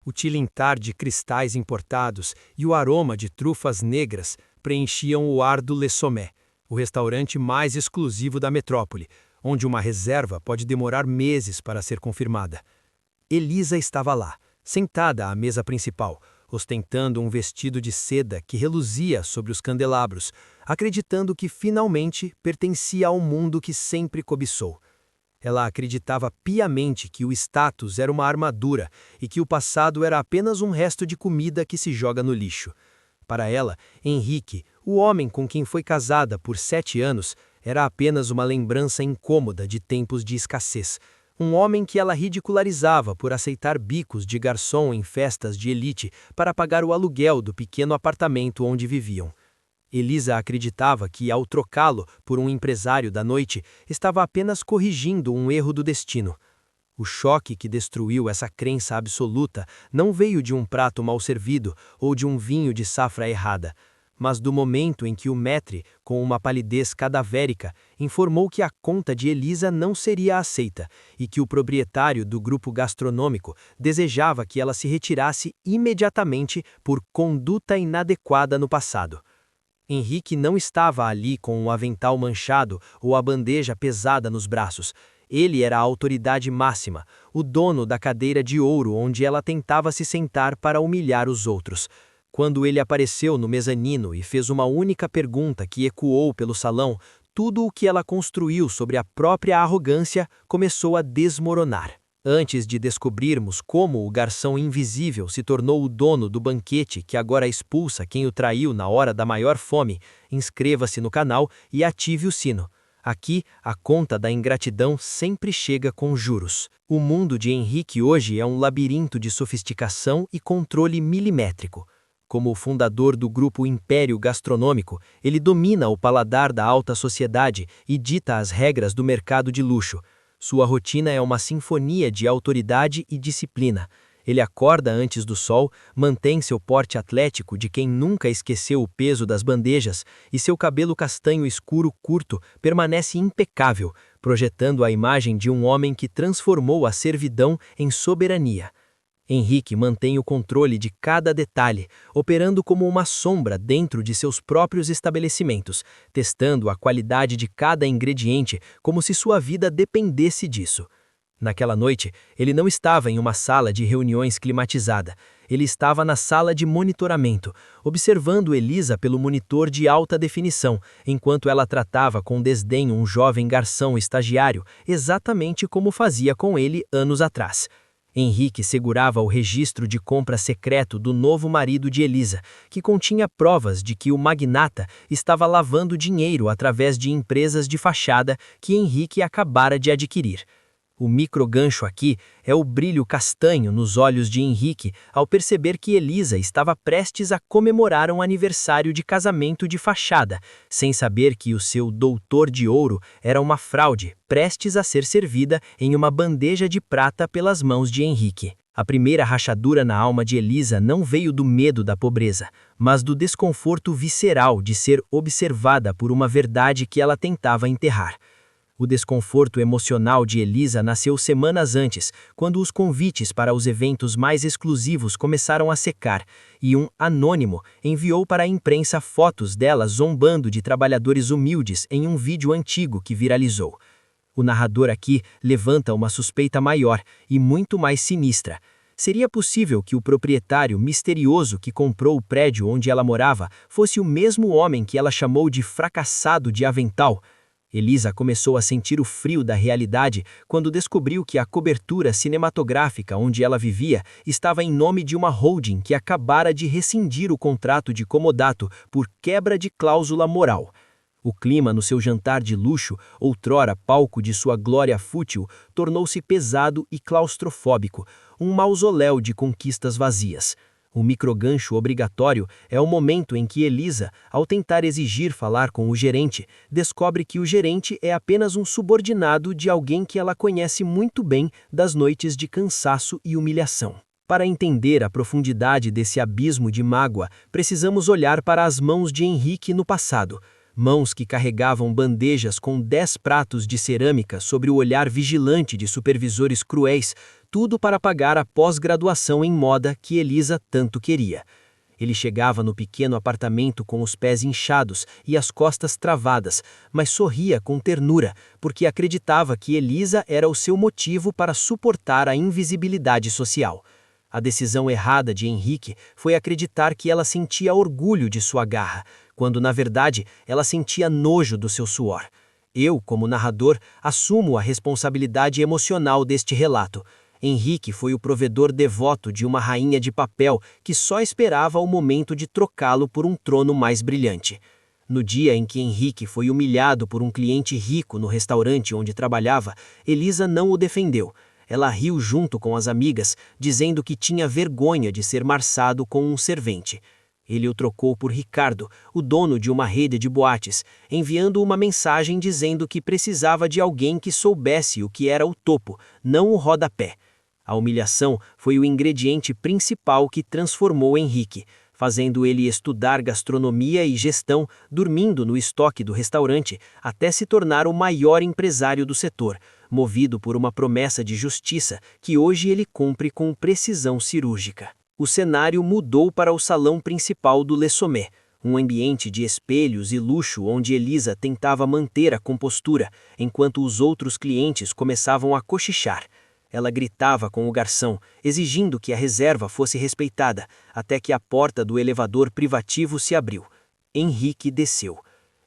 O tilintar de cristais importados e o aroma de trufas negras preenchiam o ar do Le Sommet, o restaurante mais exclusivo da metrópole, onde uma reserva pode demorar meses para ser confirmada. Elisa estava lá, sentada à mesa principal, ostentando um vestido de seda que reluzia sobre os candelabros, acreditando que finalmente pertencia ao mundo que sempre cobiçou. Ela acreditava piamente que o status era uma armadura e que o passado era apenas um resto de comida que se joga no lixo. Para ela, Henrique, o homem com quem foi casada por 7 anos, era apenas uma lembrança incômoda de tempos de escassez. Um homem que ela ridicularizava por aceitar bicos de garçom em festas de elite para pagar o aluguel do pequeno apartamento onde viviam. Elisa acreditava que, ao trocá-lo por um empresário da noite, estava apenas corrigindo um erro do destino. O choque que destruiu essa crença absoluta não veio de um prato mal servido ou de um vinho de safra errada, mas do momento em que o maître, com uma palidez cadavérica, informou que a conta de Elisa não seria aceita e que o proprietário do grupo gastronômico desejava que ela se retirasse imediatamente por conduta inadequada no passado. Henrique não estava ali com um avental manchado ou a bandeja pesada nos braços. Ele era a autoridade máxima, o dono da cadeira de ouro onde ela tentava se sentar para humilhar os outros. Quando ele apareceu no mezanino e fez uma única pergunta que ecoou pelo salão, tudo o que ela construiu sobre a própria arrogância começou a desmoronar. Antes de descobrirmos como o garçom invisível se tornou o dono do banquete que agora expulsa quem o traiu na hora da maior fome, inscreva-se no canal e ative o sino. Aqui, a conta da ingratidão sempre chega com juros. O mundo de Henrique hoje é um labirinto de sofisticação e controle milimétrico. Como o fundador do grupo Império Gastronômico, ele domina o paladar da alta sociedade e dita as regras do mercado de luxo. Sua rotina é uma sinfonia de autoridade e disciplina. Ele acorda antes do sol, mantém seu porte atlético de quem nunca esqueceu o peso das bandejas, e seu cabelo castanho escuro curto permanece impecável, projetando a imagem de um homem que transformou a servidão em soberania. Henrique mantém o controle de cada detalhe, operando como uma sombra dentro de seus próprios estabelecimentos, testando a qualidade de cada ingrediente como se sua vida dependesse disso. Naquela noite, ele não estava em uma sala de reuniões climatizada. Ele estava na sala de monitoramento, observando Elisa pelo monitor de alta definição, enquanto ela tratava com desdém um jovem garçom estagiário, exatamente como fazia com ele anos atrás. Henrique segurava o registro de compra secreto do novo marido de Elisa, que continha provas de que o magnata estava lavando dinheiro através de empresas de fachada que Henrique acabara de adquirir. O microgancho aqui é o brilho castanho nos olhos de Henrique ao perceber que Elisa estava prestes a comemorar um aniversário de casamento de fachada, sem saber que o seu doutor de ouro era uma fraude, prestes a ser servida em uma bandeja de prata pelas mãos de Henrique. A primeira rachadura na alma de Elisa não veio do medo da pobreza, mas do desconforto visceral de ser observada por uma verdade que ela tentava enterrar. O desconforto emocional de Elisa nasceu semanas antes, quando os convites para os eventos mais exclusivos começaram a secar, e um anônimo enviou para a imprensa fotos dela zombando de trabalhadores humildes em um vídeo antigo que viralizou. O narrador aqui levanta uma suspeita maior e muito mais sinistra. Seria possível que o proprietário misterioso que comprou o prédio onde ela morava fosse o mesmo homem que ela chamou de fracassado de avental? Elisa começou a sentir o frio da realidade quando descobriu que a cobertura cinematográfica onde ela vivia estava em nome de uma holding que acabara de rescindir o contrato de comodato por quebra de cláusula moral. O clima no seu jantar de luxo, outrora palco de sua glória fútil, tornou-se pesado e claustrofóbico, um mausoléu de conquistas vazias. O microgancho obrigatório é o momento em que Elisa, ao tentar exigir falar com o gerente, descobre que o gerente é apenas um subordinado de alguém que ela conhece muito bem das noites de cansaço e humilhação. Para entender a profundidade desse abismo de mágoa, precisamos olhar para as mãos de Henrique no passado. Mãos que carregavam bandejas com 10 pratos de cerâmica sobre o olhar vigilante de supervisores cruéis, tudo para pagar a pós-graduação em moda que Elisa tanto queria. Ele chegava no pequeno apartamento com os pés inchados e as costas travadas, mas sorria com ternura, porque acreditava que Elisa era o seu motivo para suportar a invisibilidade social. A decisão errada de Henrique foi acreditar que ela sentia orgulho de sua garra, quando na verdade ela sentia nojo do seu suor. Eu, como narrador, assumo a responsabilidade emocional deste relato. Henrique foi o provedor devoto de uma rainha de papel que só esperava o momento de trocá-lo por um trono mais brilhante. No dia em que Henrique foi humilhado por um cliente rico no restaurante onde trabalhava, Elisa não o defendeu. Ela riu junto com as amigas, dizendo que tinha vergonha de ser marçado com um servente. Ele o trocou por Ricardo, o dono de uma rede de boates, enviando uma mensagem dizendo que precisava de alguém que soubesse o que era o topo, não o rodapé. A humilhação foi o ingrediente principal que transformou Henrique, fazendo ele estudar gastronomia e gestão, dormindo no estoque do restaurante, até se tornar o maior empresário do setor, movido por uma promessa de justiça que hoje ele cumpre com precisão cirúrgica. O cenário mudou para o salão principal do Le Sommet, um ambiente de espelhos e luxo onde Elisa tentava manter a compostura, enquanto os outros clientes começavam a cochichar. Ela gritava com o garçom, exigindo que a reserva fosse respeitada, até que a porta do elevador privativo se abriu. Henrique desceu.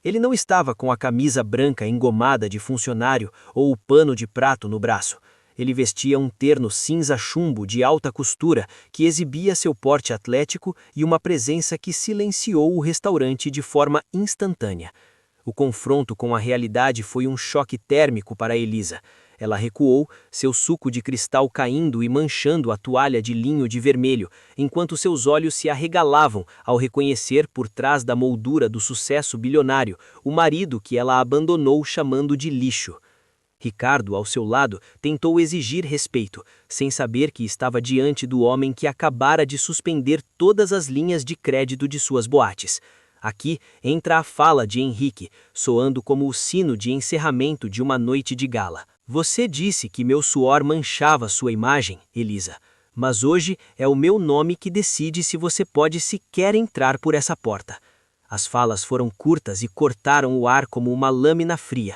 Ele não estava com a camisa branca engomada de funcionário ou o pano de prato no braço. Ele vestia um terno cinza chumbo de alta costura que exibia seu porte atlético e uma presença que silenciou o restaurante de forma instantânea. O confronto com a realidade foi um choque térmico para Elisa. Ela recuou, seu suco de cristal caindo e manchando a toalha de linho de vermelho, enquanto seus olhos se arregalavam ao reconhecer por trás da moldura do sucesso bilionário o marido que ela abandonou chamando de lixo. Ricardo, ao seu lado, tentou exigir respeito, sem saber que estava diante do homem que acabara de suspender todas as linhas de crédito de suas boates. Aqui entra a fala de Henrique, soando como o sino de encerramento de uma noite de gala. Você disse que meu suor manchava sua imagem, Elisa, mas hoje é o meu nome que decide se você pode sequer entrar por essa porta. As falas foram curtas e cortaram o ar como uma lâmina fria.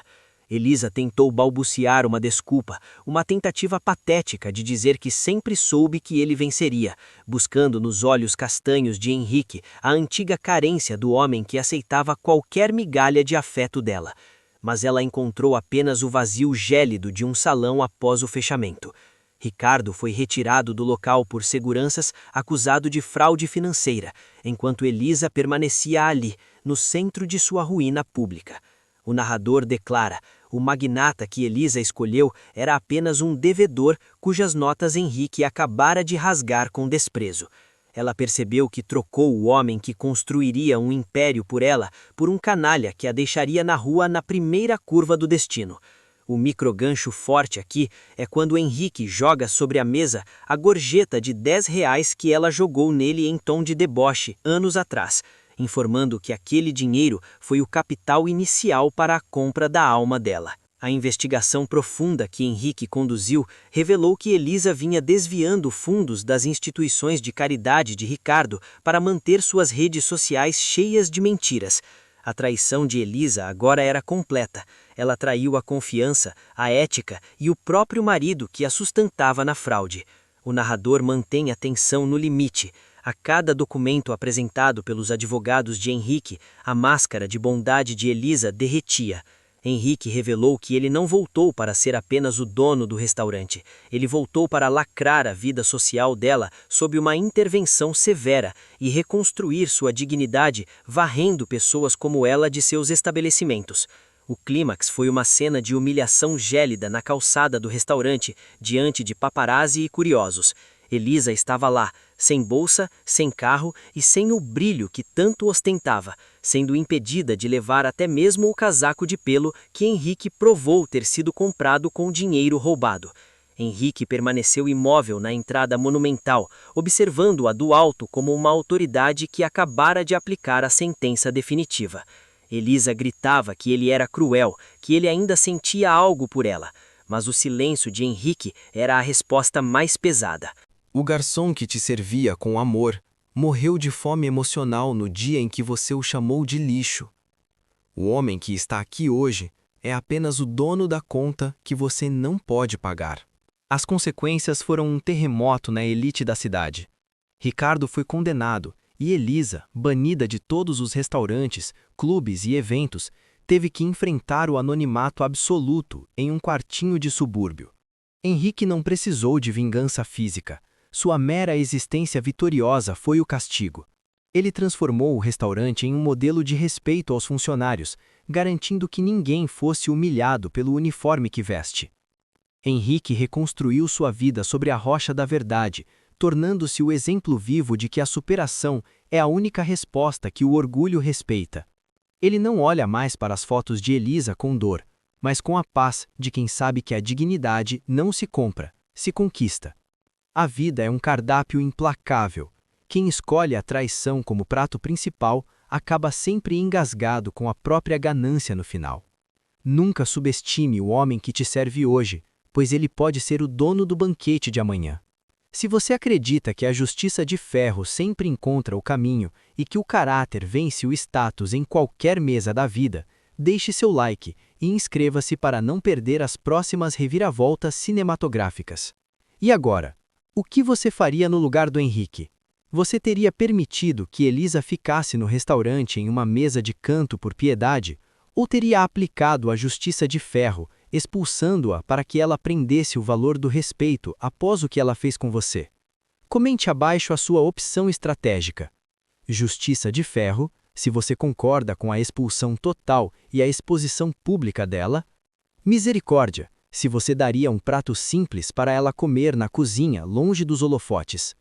Elisa tentou balbuciar uma desculpa, uma tentativa patética de dizer que sempre soube que ele venceria, buscando nos olhos castanhos de Henrique a antiga carência do homem que aceitava qualquer migalha de afeto dela. Mas ela encontrou apenas o vazio gélido de um salão após o fechamento. Ricardo foi retirado do local por seguranças acusado de fraude financeira, enquanto Elisa permanecia ali, no centro de sua ruína pública. O narrador declara: o magnata que Elisa escolheu era apenas um devedor cujas notas Henrique acabara de rasgar com desprezo. Ela percebeu que trocou o homem que construiria um império por ela por um canalha que a deixaria na rua na primeira curva do destino. O microgancho forte aqui é quando Henrique joga sobre a mesa a gorjeta de R$ 10 que ela jogou nele em tom de deboche anos atrás, informando que aquele dinheiro foi o capital inicial para a compra da alma dela. A investigação profunda que Henrique conduziu revelou que Elisa vinha desviando fundos das instituições de caridade de Ricardo para manter suas redes sociais cheias de mentiras. A traição de Elisa agora era completa. Ela traiu a confiança, a ética e o próprio marido que a sustentava na fraude. O narrador mantém a tensão no limite. A cada documento apresentado pelos advogados de Henrique, a máscara de bondade de Elisa derretia. Henrique revelou que ele não voltou para ser apenas o dono do restaurante. Ele voltou para lacrar a vida social dela sob uma intervenção severa e reconstruir sua dignidade, varrendo pessoas como ela de seus estabelecimentos. O clímax foi uma cena de humilhação gélida na calçada do restaurante, diante de paparazzi e curiosos. Elisa estava lá, sem bolsa, sem carro e sem o brilho que tanto ostentava, sendo impedida de levar até mesmo o casaco de pelo que Henrique provou ter sido comprado com dinheiro roubado. Henrique permaneceu imóvel na entrada monumental, observando-a do alto como uma autoridade que acabara de aplicar a sentença definitiva. Elisa gritava que ele era cruel, que ele ainda sentia algo por ela. mas o silêncio de Henrique era a resposta mais pesada. O garçom que te servia com amor morreu de fome emocional no dia em que você o chamou de lixo. O homem que está aqui hoje é apenas o dono da conta que você não pode pagar. As consequências foram um terremoto na elite da cidade. Ricardo foi condenado e Elisa, banida de todos os restaurantes, clubes e eventos, teve que enfrentar o anonimato absoluto em um quartinho de subúrbio. Henrique não precisou de vingança física. Sua mera existência vitoriosa foi o castigo. Ele transformou o restaurante em um modelo de respeito aos funcionários, garantindo que ninguém fosse humilhado pelo uniforme que veste. Henrique reconstruiu sua vida sobre a rocha da verdade, tornando-se o exemplo vivo de que a superação é a única resposta que o orgulho respeita. Ele não olha mais para as fotos de Elisa com dor, mas com a paz de quem sabe que a dignidade não se compra, se conquista. A vida é um cardápio implacável. Quem escolhe a traição como prato principal acaba sempre engasgado com a própria ganância no final. Nunca subestime o homem que te serve hoje, pois ele pode ser o dono do banquete de amanhã. Se você acredita que a justiça de ferro sempre encontra o caminho e que o caráter vence o status em qualquer mesa da vida, deixe seu like e inscreva-se para não perder as próximas reviravoltas cinematográficas. E agora, o que você faria no lugar do Henrique? Você teria permitido que Elisa ficasse no restaurante em uma mesa de canto por piedade, ou teria aplicado a justiça de ferro, expulsando-a para que ela aprendesse o valor do respeito após o que ela fez com você? Comente abaixo a sua opção estratégica. Justiça de ferro, se você concorda com a expulsão total e a exposição pública dela. Misericórdia, se você daria um prato simples para ela comer na cozinha, longe dos holofotes.